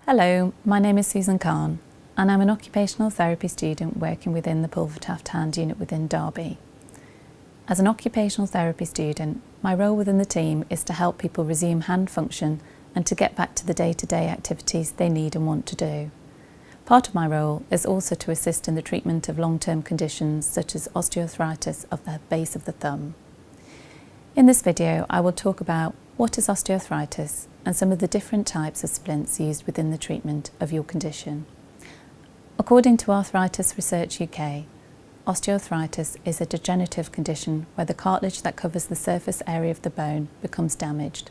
Hello, my name is Susan Khan and I'm an occupational therapy student working within the Pulvertaft Hand Unit within Derby. As an occupational therapy student, my role within the team is to help people resume hand function and to get back to the day-to-day activities they need and want to do. Part of my role is also to assist in the treatment of long-term conditions such as osteoarthritis of the base of the thumb. In this video, I will talk about what is osteoarthritis and some of the different types of splints used within the treatment of your condition. According to Arthritis Research UK, osteoarthritis is a degenerative condition where the cartilage that covers the surface area of the bone becomes damaged.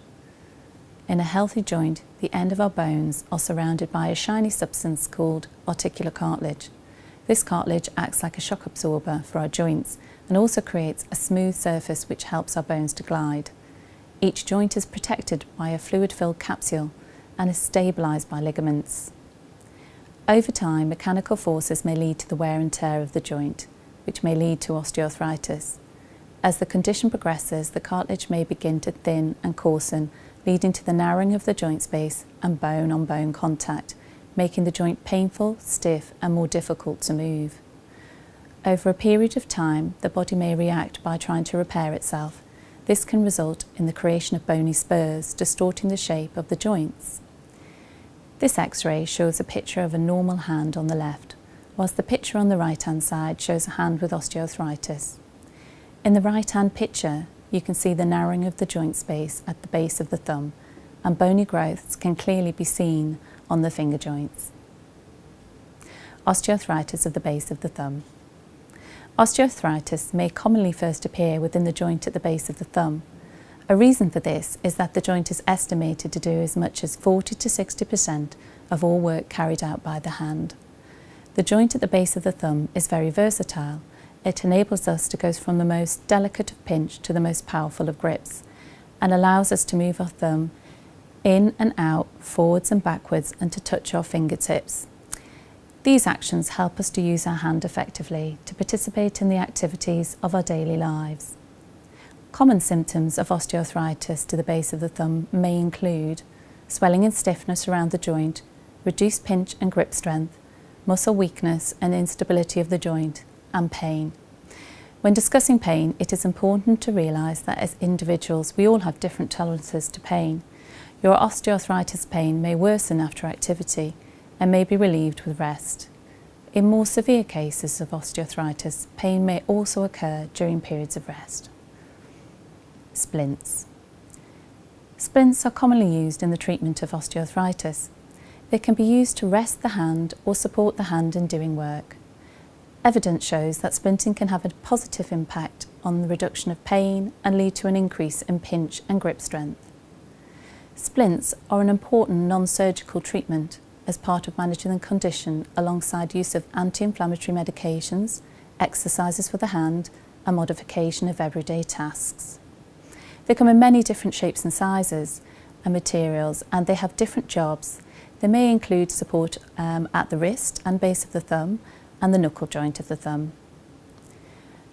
In a healthy joint, the end of our bones are surrounded by a shiny substance called articular cartilage. This cartilage acts like a shock absorber for our joints and also creates a smooth surface which helps our bones to glide. Each joint is protected by a fluid-filled capsule and is stabilised by ligaments. Over time, mechanical forces may lead to the wear and tear of the joint, which may lead to osteoarthritis. As the condition progresses, the cartilage may begin to thin and coarsen, leading to the narrowing of the joint space and bone-on-bone contact, making the joint painful, stiff and more difficult to move. Over a period of time, the body may react by trying to repair itself. This can result in the creation of bony spurs, distorting the shape of the joints. This X-ray shows a picture of a normal hand on the left, whilst the picture on the right-hand side shows a hand with osteoarthritis. In the right-hand picture, you can see the narrowing of the joint space at the base of the thumb, and bony growths can clearly be seen on the finger joints. Osteoarthritis of the base of the thumb. Osteoarthritis may commonly first appear within the joint at the base of the thumb. A reason for this is that the joint is estimated to do as much as 40 to 60% of all work carried out by the hand. The joint at the base of the thumb is very versatile. It enables us to go from the most delicate of pinch to the most powerful of grips, and allows us to move our thumb in and out, forwards and backwards, and to touch our fingertips. These actions help us to use our hand effectively to participate in the activities of our daily lives. Common symptoms of osteoarthritis to the base of the thumb may include swelling and stiffness around the joint, reduced pinch and grip strength, muscle weakness and instability of the joint, and pain. When discussing pain, it is important to realise that as individuals we all have different tolerances to pain. Your osteoarthritis pain may worsen after activity and may be relieved with rest. In more severe cases of osteoarthritis, pain may also occur during periods of rest. Splints. Splints are commonly used in the treatment of osteoarthritis. They can be used to rest the hand or support the hand in doing work. Evidence shows that splinting can have a positive impact on the reduction of pain and lead to an increase in pinch and grip strength. Splints are an important non-surgical treatment as part of managing the condition alongside use of anti-inflammatory medications, exercises for the hand and modification of everyday tasks. They come in many different shapes and sizes and materials, and they have different jobs. They may include support at the wrist and base of the thumb and the knuckle joint of the thumb.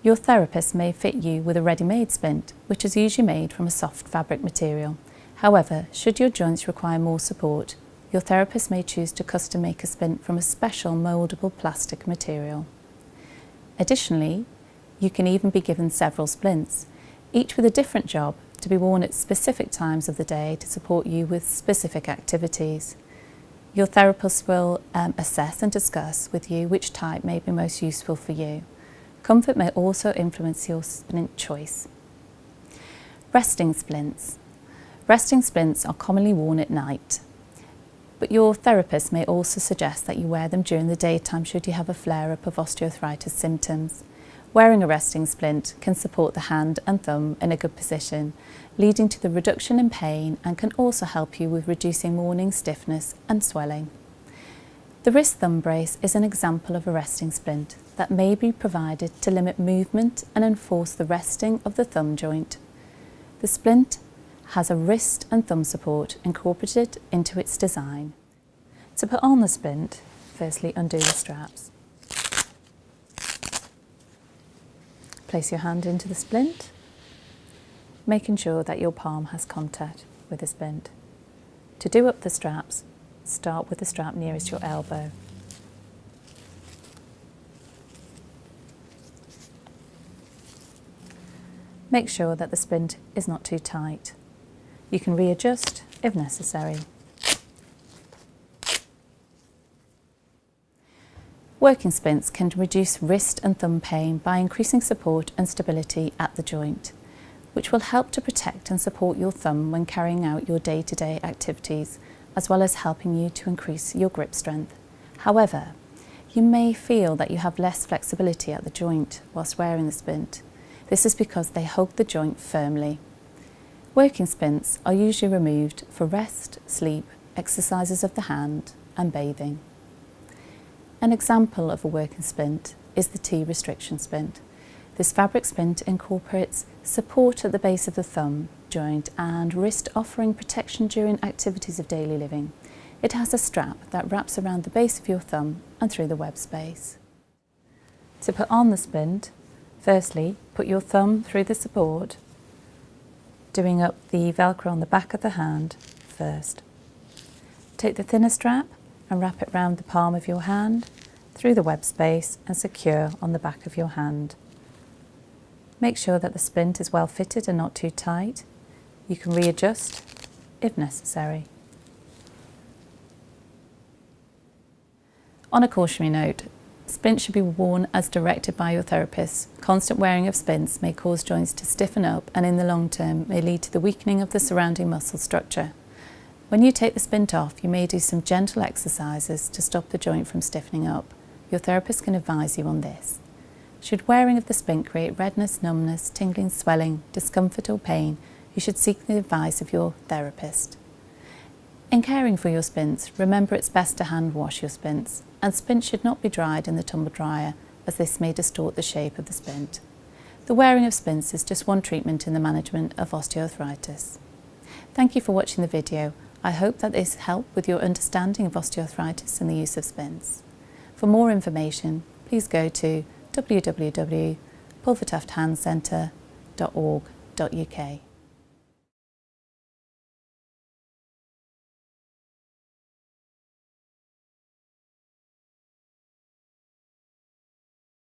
Your therapist may fit you with a ready-made splint, which is usually made from a soft fabric material. However, should your joints require more support, your therapist may choose to custom make a splint from a special mouldable plastic material. Additionally, you can even be given several splints, each with a different job, to be worn at specific times of the day to support you with specific activities. Your therapist will assess and discuss with you which type may be most useful for you. Comfort may also influence your splint choice. Resting splints. Resting splints are commonly worn at night, but your therapist may also suggest that you wear them during the daytime should you have a flare-up of osteoarthritis symptoms. Wearing a resting splint can support the hand and thumb in a good position, leading to the reduction in pain, and can also help you with reducing morning stiffness and swelling. The wrist thumb brace is an example of a resting splint that may be provided to limit movement and enforce the resting of the thumb joint. The splint has a wrist and thumb support incorporated into its design. To put on the splint, firstly undo the straps. Place your hand into the splint, making sure that your palm has contact with the splint. To do up the straps, Start with the strap nearest your elbow. Make sure that the splint is not too tight. You can readjust if necessary. Working splints can reduce wrist and thumb pain by increasing support and stability at the joint, which will help to protect and support your thumb when carrying out your day-to-day activities, as well as helping you to increase your grip strength. However, you may feel that you have less flexibility at the joint whilst wearing the splint. This is because they hug the joint firmly. Working splints are usually removed for rest, sleep, exercises of the hand and bathing. An example of a working splint is the T-restriction splint. This fabric splint incorporates support at the base of the thumb joint and wrist, offering protection during activities of daily living. It has a strap that wraps around the base of your thumb and through the web space. To put on the splint, firstly, put your thumb through the support, doing up the Velcro on the back of the hand first. Take the thinner strap and wrap it round the palm of your hand, through the web space and secure on the back of your hand. Make sure that the splint is well fitted and not too tight. You can readjust if necessary. On a cautionary note, splints should be worn as directed by your therapist. Constant wearing of splints may cause joints to stiffen up and in the long term may lead to the weakening of the surrounding muscle structure. When you take the splint off, you may do some gentle exercises to stop the joint from stiffening up. Your therapist can advise you on this. Should wearing of the splint create redness, numbness, tingling, swelling, discomfort or pain, you should seek the advice of your therapist. In caring for your splints, remember it's best to hand wash your splints, and splints should not be dried in the tumble dryer as this may distort the shape of the splint. The wearing of splints is just one treatment in the management of osteoarthritis. Thank you for watching the video. I hope that this helped with your understanding of osteoarthritis and the use of splints. For more information, please go to www.pulvertufthandcentre.org.uk.